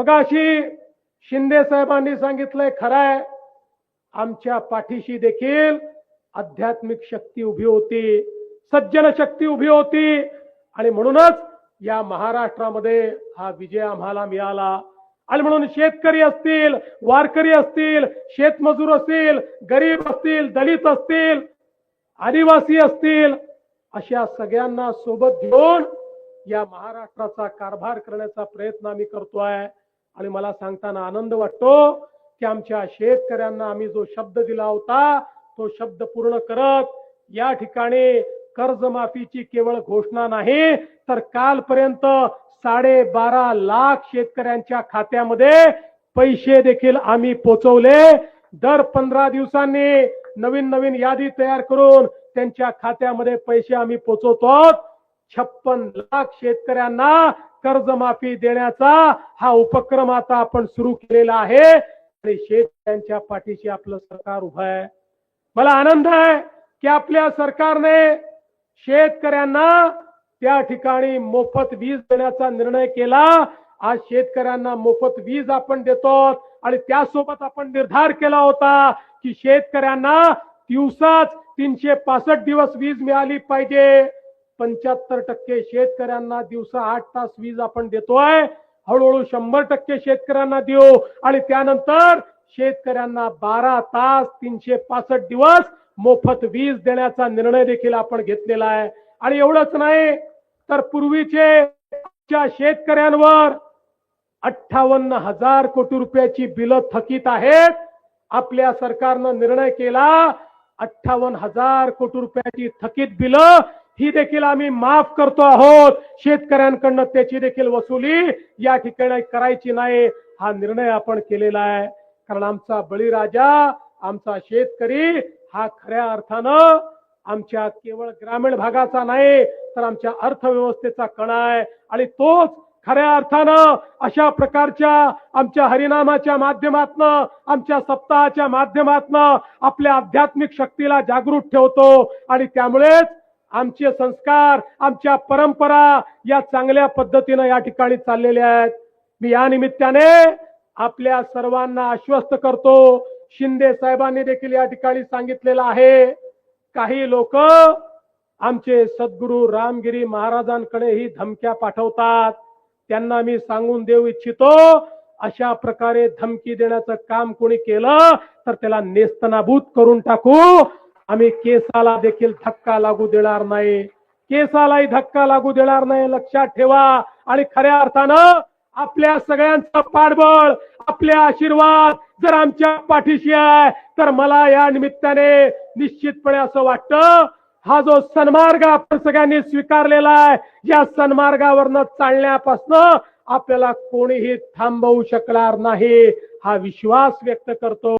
मगाशी शिंदे साहेबांनी सांगितलंय, खरंय, आमच्या पाठीशी देखील आध्यात्मिक शक्ती उभी होती, सज्जन शक्ती उभी होती आणि म्हणूनच या महाराष्ट्रामध्ये हा विजय आम्हाला मिळाला। आणि म्हणून शेतकरी असतील, वारकरी असतील, शेतमजूर असतील, गरीब असतील, दलित असतील, आदिवासी असतील, अशा सगळ्यांना सोबत घेऊन या महाराष्ट्राचा कारभार करण्याचा प्रयत्न आम्ही करतोय। आणि मला सांगताना आनंद वाटतो की आमच्या शेतकऱ्यांना आम्ही जो शब्द दिला होता तो शब्द पूर्ण करत या ठिकाणी कर्जमाफीची केवळ घोषणा नाही तर कालपर्यंत 12.5 लाख शेतकऱ्यांच्या खात्यामध्ये पैसे देखील आम्ही पोहोचवले। दर 15 दिवसांनी नवीन यादी तयार करून त्यांच्या खात्यामध्ये पैसे आम्ही पोहोचवतो। 56 लाख शेतकऱ्यांना कर्जमाफी देण्याचा हा उपक्रम आता आपण सुरू केलेला आहे आणि शेतकऱ्यांच्या पाठीशी आपलं सरकार उभं आहे। मला आनंद आहे की आपल्या सरकारने शेतकऱ्यांना त्या ठिकाणी मोफत वीज देण्याचा निर्णय केला। आज शेतकऱ्यांना मोफत वीज आपण देतो आणि त्यासोबत आपण निर्धार केला होता की शेतकऱ्यांना दिवसाच 365 दिवस वीज मिळाली पाहिजे। 75% शेतकऱ्यांना दिवसा 8 तास वीज आपण देतोय। हळूहळू 100% शेतकऱ्यांना देऊ आणि त्यानंतर शेतकऱ्यांना 12 तास 365 दिवस मोफत वीज देण्याचा निर्णय देखील आपण घेतलेला आहे। आणि एवढंच नाही तर पूर्वीचे शेतकऱ्यांवर 58,000 कोटी रुपयाची बिलं थकीत आहेत। आपल्या सरकारनं निर्णय केला 58,000 कोटी रुपयाची थकीत बिलं ही देखील आम्ही माफ करतो आहोत। शेतकऱ्यांकडून त्याची देखील वसुली या ठिकाणी करायची नाही हा निर्णय आपण केलेला आहे। कारण आमचा बळीराजा, आमचा शेतकरी हा खऱ्या अर्थानं आमच्या केवळ ग्रामीण भागाचा नाही तर आमच्या अर्थव्यवस्थेचा कणा आहे आणि तोच खऱ्या अर्थानं अशा प्रकारच्या आमच्या हरिनामाच्या माध्यमातनं, आमच्या सप्ताहाच्या माध्यमातनं आपल्या आध्यात्मिक शक्तीला जागृत ठेवतो आणि त्यामुळेच आमचे संस्कार, आमच्या परंपरा या चांगल्या पद्धतीने या ठिकाणी चाललेल्या आहेत। मी या निमित्ताने आपल्या सर्वांना आश्वस्त करतो, शिंदे साहेबांनी देखील या ठिकाणी सांगितलेलं आहे, काही लोक आमचे सद्गुरू रामगिरी महाराजांकडे ही धमक्या पाठवतात। त्यांना मी सांगून देऊ इच्छितो, अशा प्रकारे धमकी देण्याचं काम कोणी केलं तर त्याला नेस्तनाबूत करून टाकू। आम्ही केसाला देखील धक्का लागू देणार नाही, केसालाही धक्का लागू देणार नाही, लक्षात ठेवा। आणि खऱ्या अर्थानं आपल्या सगळ्यांचं पाठबळ, आपले आशीर्वाद जर आमच्या पाठीशी आहे तर मला या निमित्ताने निश्चितपणे असं वाटतं, हा जो सन्मार्ग आपण सगळ्यांनी स्वीकारलेला आहे या सन्मार्गावरनं चालण्यापासून आपल्याला कोणीही थांबवू शकणार नाही हा विश्वास व्यक्त करतो।